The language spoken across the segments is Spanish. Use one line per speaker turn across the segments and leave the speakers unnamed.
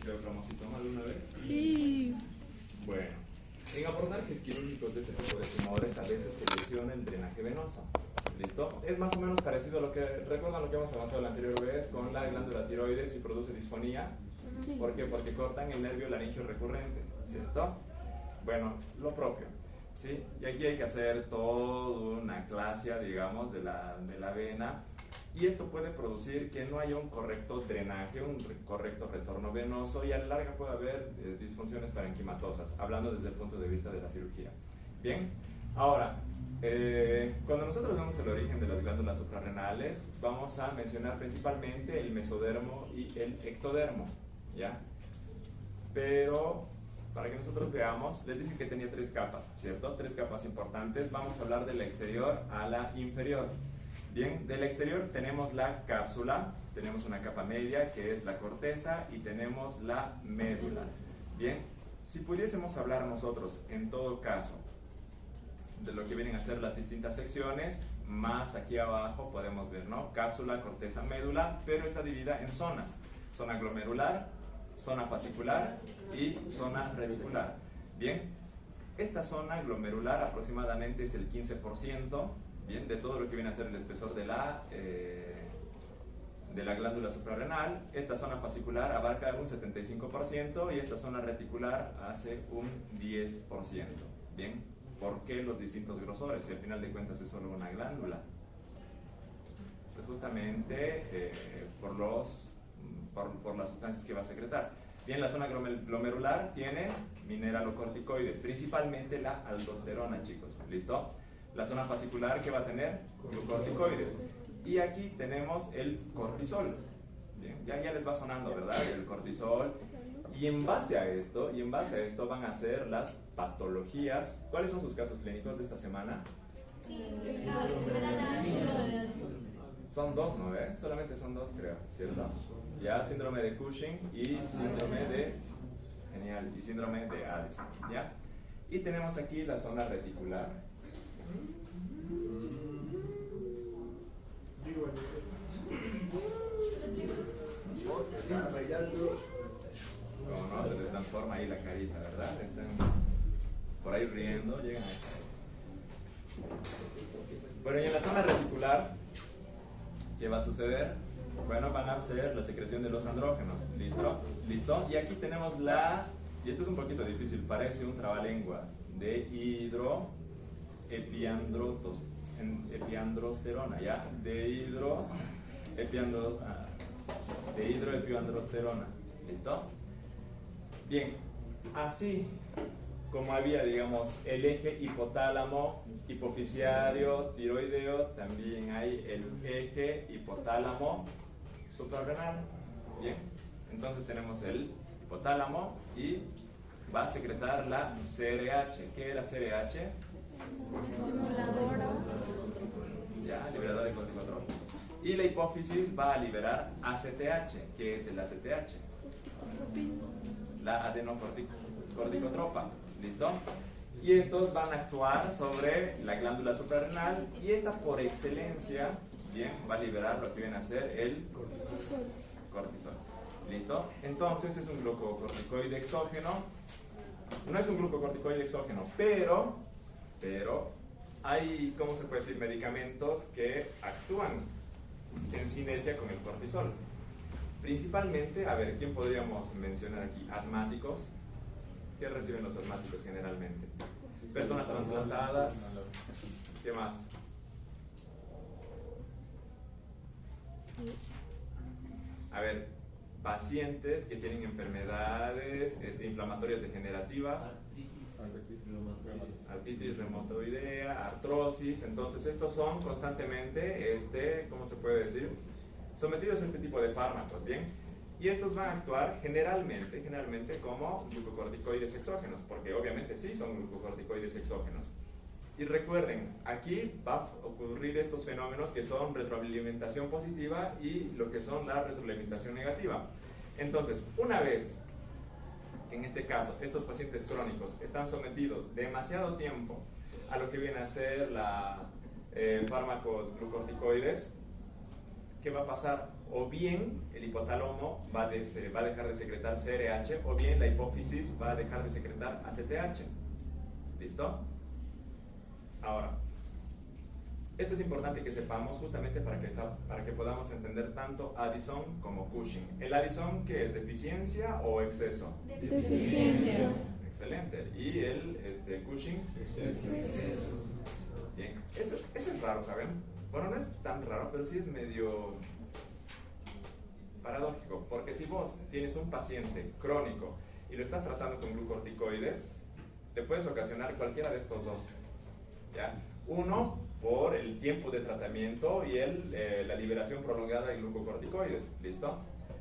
cleocromocitoma alguna vez?
Sí.
Bueno, en abordajes quirúrgicos de este tipo de tumores a veces se lesiona el drenaje venoso. ¿Listo? Es más o menos parecido a lo que, ¿recuerdan lo que hemos avanzado la anterior vez con la glándula tiroides y produce disfonía?
Sí.
¿Por qué? Porque cortan el nervio laringio recurrente, ¿cierto? Bueno, lo propio, ¿sí? Y aquí hay que hacer toda una clasia, digamos, de la vena, y esto puede producir que no haya un correcto drenaje, un correcto retorno venoso, y a la larga puede haber disfunciones parenquimatosas, hablando desde el punto de vista de la cirugía. Bien, ahora, cuando nosotros vemos el origen de las glándulas suprarrenales, vamos a mencionar principalmente el mesodermo y el ectodermo, ¿ya? Pero para que nosotros veamos, les dije que tenía tres capas, ¿cierto? Tres capas importantes. Vamos a hablar de la exterior a la inferior. Bien, del exterior tenemos la cápsula, tenemos una capa media que es la corteza y tenemos la médula. Bien, si pudiésemos hablar nosotros, en todo caso, de lo que vienen a ser las distintas secciones, más aquí abajo podemos ver, ¿no? Cápsula, corteza, médula, pero está dividida en zonas. Zona glomerular, zona fascicular y zona reticular. Bien, esta zona glomerular aproximadamente es el 15%, bien, de todo lo que viene a ser el espesor de la glándula suprarrenal. Esta zona fascicular abarca un 75% y esta zona reticular hace un 10%. Bien, ¿por qué los distintos grosores? Si al final de cuentas es solo una glándula. Pues justamente por las sustancias que va a secretar. Bien, la zona glomerular tiene mineralocorticoides, principalmente la aldosterona, chicos. ¿Listo? La zona fascicular, ¿qué va a tener? Glucorticoides. Y aquí tenemos el cortisol. Bien, ya les va sonando, ¿verdad? El cortisol. Y en base a esto van a ser las patologías. ¿Cuáles son sus casos clínicos de esta semana? Son dos, ¿no? Solamente son dos, creo, ¿cierto? Ya, síndrome de Cushing y síndrome de... Genial, y síndrome de Addison, ¿ya? Y tenemos aquí la zona reticular. No, se les transforma ahí la carita, ¿verdad? Están por ahí riendo, llegan ahí. Bueno, y en la zona reticular, ¿qué va a suceder? Bueno, van a ser la secreción de los andrógenos. ¿Listo? ¿Listo? Y aquí tenemos y esto es un poquito difícil, parece un trabalenguas, de hidroepiandrosterona, ¿ya? De hidroepiandrosterona. ¿Listo? Bien, así como había, digamos, el eje hipotálamo, hipofisiario, tiroideo, también hay el eje hipotálamo suprarrenal. Bien, entonces tenemos el hipotálamo y va a secretar la CRH. ¿Qué es la CRH?
Estimuladora.
Ya, liberador de corticotrópico. Y la hipófisis va a liberar ACTH. ¿Qué es el ACTH? La adenocorticotropa. ¿Listo? Y estos van a actuar sobre la glándula suprarrenal y esta por excelencia, bien, va a liberar lo que viene a ser el cortisol. ¿Listo? Entonces es un glucocorticoide exógeno. No es un glucocorticoide exógeno, pero hay, ¿cómo se puede decir?, medicamentos que actúan en sinergia con el cortisol. Principalmente, a ver, ¿quién podríamos mencionar aquí? Asmáticos. ¿Qué reciben los asmáticos generalmente? Personas trasplantadas. ¿Qué más? A ver, pacientes que tienen enfermedades inflamatorias degenerativas, artritis reumatoidea, artrosis. Entonces estos son constantemente, ¿cómo se puede decir?, sometidos a este tipo de fármacos, ¿bien? Y estos van a actuar generalmente como glucocorticoides exógenos, porque obviamente sí son glucocorticoides exógenos. Y recuerden, aquí va a ocurrir estos fenómenos que son retroalimentación positiva y lo que son la retroalimentación negativa. Entonces, una vez, en este caso, estos pacientes crónicos están sometidos demasiado tiempo a lo que viene a ser fármacos glucocorticoides, ¿qué va a pasar? O bien el hipotálamo va a dejar de secretar CRH, o bien la hipófisis va a dejar de secretar ACTH. ¿Listo? Ahora, esto es importante que sepamos justamente para que podamos entender tanto Addison como Cushing. ¿El Addison qué es? ¿Deficiencia o exceso?
Deficiencia.
Excelente. ¿Y el Cushing?
Exceso.
Bien. Eso es raro, ¿saben? Bueno, no es tan raro, pero sí es medio paradójico, porque si vos tienes un paciente crónico y lo estás tratando con glucorticoides, le puedes ocasionar cualquiera de estos dos, ¿ya? Uno, por el tiempo de tratamiento y la liberación prolongada de glucocorticoides, ¿listo?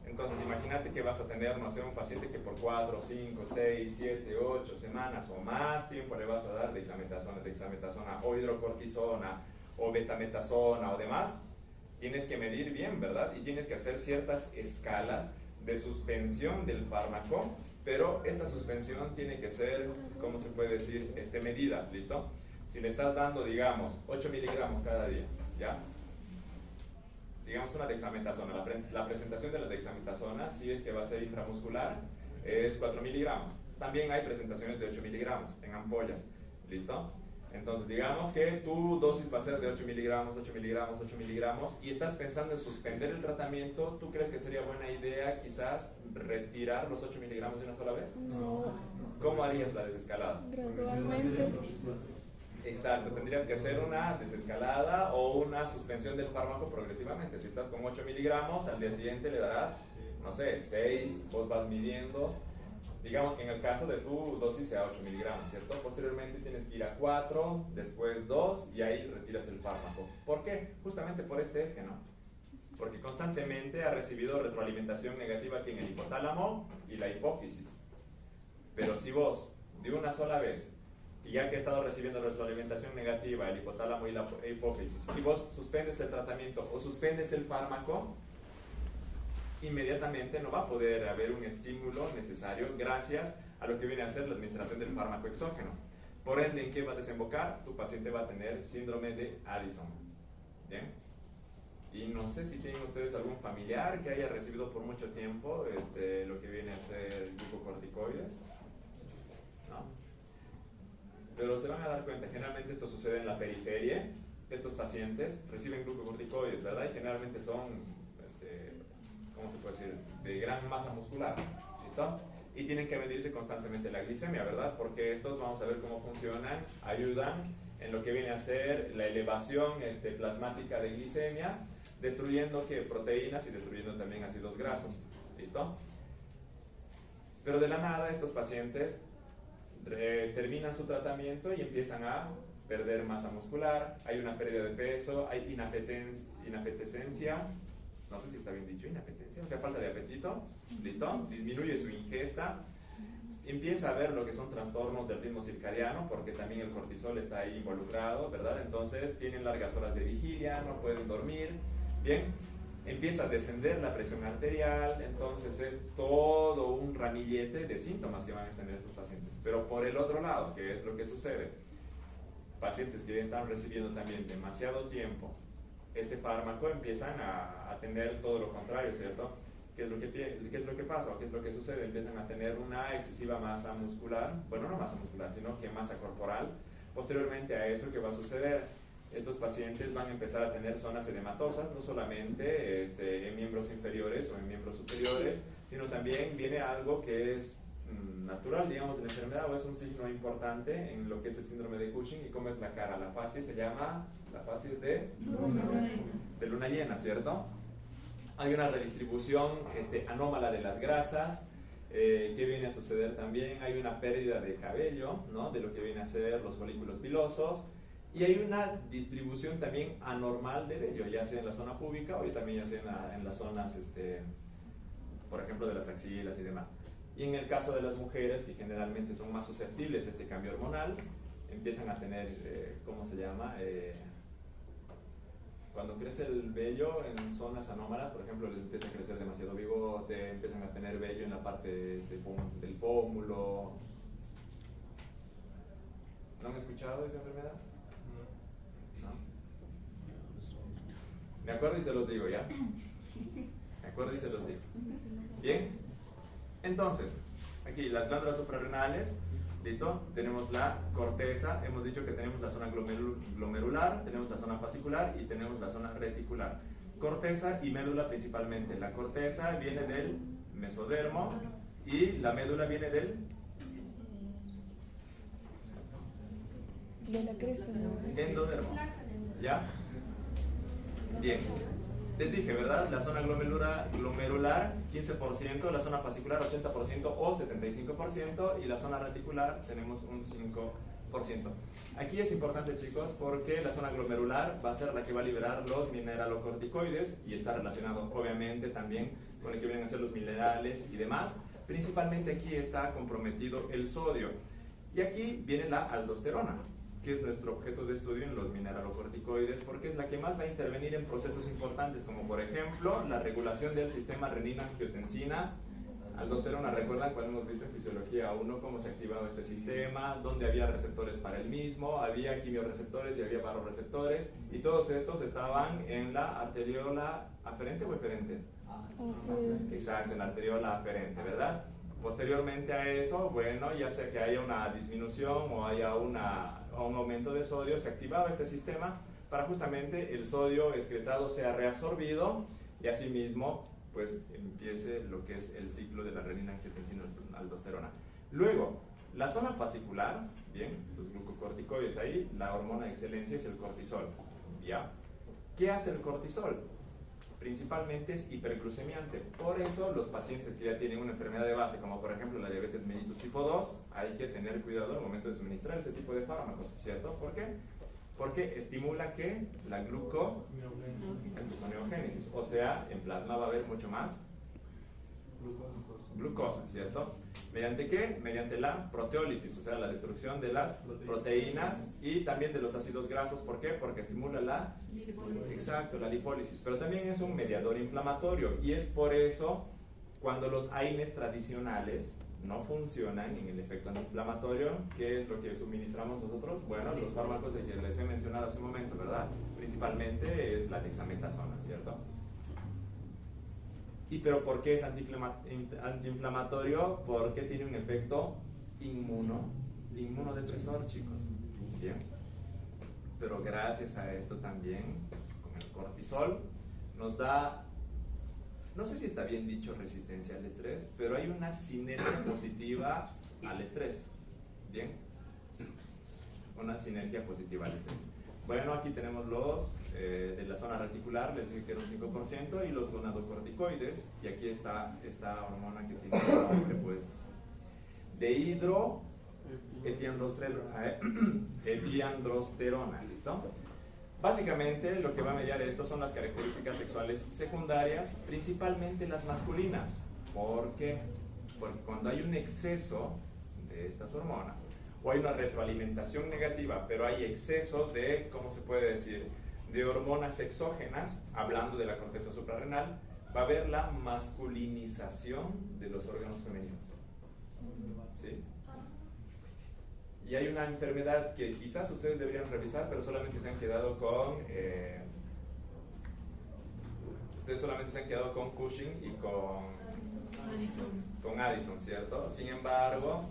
Entonces, imagínate que vas a tener, no sé, un paciente que por 4, 5, 6, 7, 8 semanas o más tiempo le vas a dar dexametasona o hidrocortisona o betametasona o demás. Tienes que medir bien, ¿verdad? Y tienes que hacer ciertas escalas de suspensión del fármaco, pero esta suspensión tiene que ser, ¿cómo se puede decir? Medida, ¿listo? Si le estás dando, digamos, 8 miligramos cada día, ¿ya? Digamos una dexametasona, la presentación de la dexametasona, si es que va a ser intramuscular, es 4 miligramos. También hay presentaciones de 8 miligramos en ampollas, ¿listo? Entonces, digamos que tu dosis va a ser de 8 miligramos, 8 miligramos, 8 miligramos y estás pensando en suspender el tratamiento. ¿Tú crees que sería buena idea quizás retirar los 8 miligramos de una sola vez?
No.
¿Cómo harías la desescalada?
Gradualmente.
Exacto, tendrías que hacer una desescalada o una suspensión del fármaco progresivamente. Si estás con 8 miligramos, al día siguiente le darás, no sé, 6, vos vas midiendo. Digamos que en el caso de tu dosis sea 8 miligramos, ¿cierto? Posteriormente tienes que ir a 4, después 2 y ahí retiras el fármaco. ¿Por qué? Justamente por este eje, ¿no? Porque constantemente ha recibido retroalimentación negativa aquí en el hipotálamo y la hipófisis. Pero si vos, de una sola vez, y ya que ha estado recibiendo retroalimentación negativa el hipotálamo y la hipófisis, y vos suspendes el tratamiento o suspendes el fármaco, inmediatamente no va a poder haber un estímulo necesario gracias a lo que viene a ser la administración del fármaco exógeno. Por ende, ¿en qué va a desembocar? Tu paciente va a tener síndrome de Addison. ¿Bien? Y no sé si tienen ustedes algún familiar que haya recibido por mucho tiempo lo que viene a ser glucocorticoides. ¿No? Pero se van a dar cuenta, generalmente esto sucede en la periferia. Estos pacientes reciben glucocorticoides, ¿verdad? Y generalmente son ¿cómo se puede decir? De gran masa muscular, ¿listo? Y tienen que medirse constantemente la glicemia, ¿verdad? Porque estos, vamos a ver cómo funcionan, ayudan en lo que viene a ser la elevación plasmática de glicemia, destruyendo proteínas y destruyendo también ácidos grasos, ¿listo? Pero de la nada estos pacientes terminan su tratamiento y empiezan a perder masa muscular, hay una pérdida de peso, hay inapetecencia, no sé si está bien dicho, inapetencia, o sea, falta de apetito, ¿listo? Disminuye su ingesta, empieza a ver lo que son trastornos del ritmo circadiano, porque también el cortisol está ahí involucrado, ¿verdad? Entonces tienen largas horas de vigilia, no pueden dormir, ¿bien? Empieza a descender la presión arterial, entonces es todo un ramillete de síntomas que van a tener estos pacientes. Pero por el otro lado, ¿qué es lo que sucede? Pacientes que están recibiendo también demasiado tiempo este fármaco empiezan a tener todo lo contrario, ¿cierto? ¿Qué es lo que pasa o qué es lo que sucede? Empiezan a tener una excesiva masa muscular, bueno, no masa muscular, sino que masa corporal. Posteriormente a eso, ¿qué va a suceder? Estos pacientes van a empezar a tener zonas edematosas, no solamente en miembros inferiores o en miembros superiores, sino también viene algo que es natural, digamos, de la enfermedad, o es un signo importante en lo que es el síndrome de Cushing. ¿Y cómo es la cara? La facies se llama la facies de luna llena, ¿cierto? Hay una redistribución anómala de las grasas. ¿Qué viene a suceder también? Hay una pérdida de cabello, ¿no? De lo que viene a ser los folículos pilosos. Y hay una distribución también anormal de vello, ya sea en la zona púbica o también ya sea en las zonas, por ejemplo, de las axilas y demás. Y en el caso de las mujeres, que generalmente son más susceptibles a este cambio hormonal, empiezan a tener, ¿cómo se llama? Cuando crece el vello en zonas anómalas, por ejemplo, les empieza a crecer demasiado bigote, empiezan a tener vello en la parte del pómulo. ¿No han escuchado de esa enfermedad? ¿No? Me acuerdo y se los digo, ¿ya? ¿De acuerdo? Dice los DIF. Bien. Entonces, aquí las glándulas suprarrenales, ¿listo? Tenemos la corteza, hemos dicho que tenemos la zona glomerular, tenemos la zona fascicular y tenemos la zona reticular. Corteza y médula principalmente. La corteza viene del mesodermo y la médula viene del
de la cresta, ¿no?
endodermo. ¿Ya? Bien. Les dije, ¿verdad? La zona glomerular 15%, la zona fascicular 80% o 75% y la zona reticular tenemos un 5%. Aquí es importante, chicos, porque la zona glomerular va a ser la que va a liberar los mineralocorticoides y está relacionado obviamente también con el que vienen a ser los minerales y demás. Principalmente aquí está comprometido el sodio. Y aquí viene la aldosterona, que es nuestro objeto de estudio en los mineralocorticoides, porque es la que más va a intervenir en procesos importantes, como por ejemplo la regulación del sistema renina-angiotensina. Aldosterona, ¿recuerdan cuando hemos visto en Fisiología 1 cómo se activaba este sistema? Donde había receptores para el mismo, había quimiorreceptores y había barroreceptores, y todos estos estaban en la arteriola aferente o eferente. Exacto, en la arteriola aferente, ¿verdad? Posteriormente a eso, bueno, ya sea que haya una disminución o haya un aumento de sodio, se activaba este sistema para justamente el sodio excretado sea reabsorbido y asimismo pues empiece lo que es el ciclo de la renina-angiotensina aldosterona. Luego, la zona fascicular, bien, los glucocorticoides ahí, la hormona de excelencia es el cortisol. ¿Ya? ¿Qué hace el cortisol? Principalmente es hiperglucemiante. Por eso los pacientes que ya tienen una enfermedad de base, como por ejemplo la diabetes mellitus tipo 2, hay que tener cuidado al momento de suministrar este tipo de fármacos, ¿cierto? ¿Por qué? Porque estimula que la gluconeogénesis, o sea, en plasma va a haber mucho más glucosa, ¿cierto? ¿Mediante qué? Mediante la proteólisis, o sea, la destrucción de las proteínas y también de los ácidos grasos. ¿Por qué? Porque estimula la lipólisis. Exacto, la lipólisis. Pero también es un mediador inflamatorio y es por eso cuando los AINES tradicionales no funcionan en el efecto antiinflamatorio, ¿qué es lo que suministramos nosotros? Bueno, los fármacos de que les he mencionado hace un momento, ¿verdad? Principalmente es la dexametasona, ¿cierto? ¿Y pero por qué es antiinflamatorio? Porque tiene un efecto inmunodepresor, chicos. Bien. Pero gracias a esto también, con el cortisol, nos da, no sé si está bien dicho resistencia al estrés, pero hay una sinergia positiva al estrés. ¿Bien? Una sinergia positiva al estrés. Bueno, aquí tenemos los de la zona reticular, les dije que era un 5%, y los gonadocorticoides, y aquí está esta hormona que tiene el nombre, pues, de epiandrosterona, ¿listo? Básicamente lo que va a mediar esto son las características sexuales secundarias, principalmente las masculinas. ¿Por qué? Porque cuando hay un exceso de estas hormonas, o hay una retroalimentación negativa, pero hay exceso de, ¿cómo se puede decir?, de hormonas exógenas, hablando de la corteza suprarrenal, va a haber la masculinización de los órganos femeninos. ¿Sí? Y hay una enfermedad que quizás ustedes deberían revisar, pero solamente se han quedado con Cushing y con Addison, ¿cierto? Sin embargo,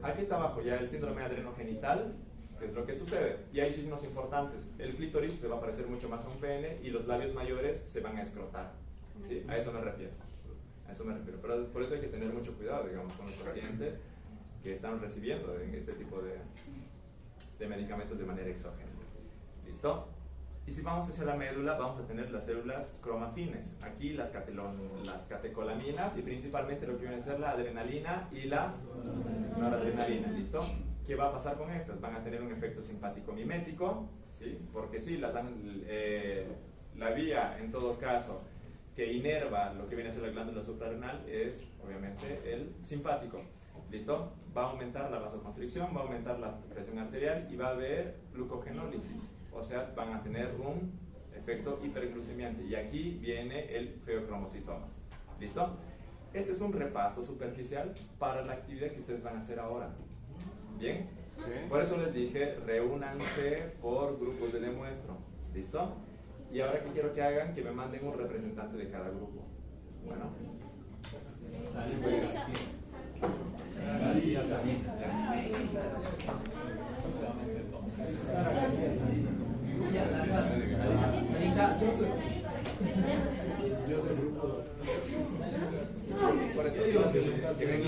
aquí está abajo ya el síndrome adrenogenital, que es lo que sucede, y hay signos importantes. El clítoris se va a parecer mucho más a un pene y los labios mayores se van a escrotar. ¿Sí? A eso me refiero. Pero por eso hay que tener mucho cuidado, digamos, con los pacientes que están recibiendo este tipo de medicamentos de manera exógena. ¿Listo? Y si vamos hacia la médula, vamos a tener las células cromafines. Aquí las catecolaminas y principalmente lo que viene a ser la adrenalina y la noradrenalina. ¿Listo? ¿Qué va a pasar con estas? Van a tener un efecto simpático mimético, ¿sí? Porque sí, la vía, en todo caso, que inerva lo que viene a ser la glándula suprarrenal es, obviamente, el simpático. ¿Listo? Va a aumentar la vasoconstricción, va a aumentar la presión arterial y va a haber glucogenólisis. O sea, van a tener un efecto hiperglucemiante. Y aquí viene el feocromocitoma. ¿Listo? Este es un repaso superficial para la actividad que ustedes van a hacer ahora. ¿Bien? Okay. Por eso les dije, reúnanse por grupos de demuestro. ¿Listo? Y ahora que quiero que hagan, que me manden un representante de cada grupo. Bueno. Por eso digo que ven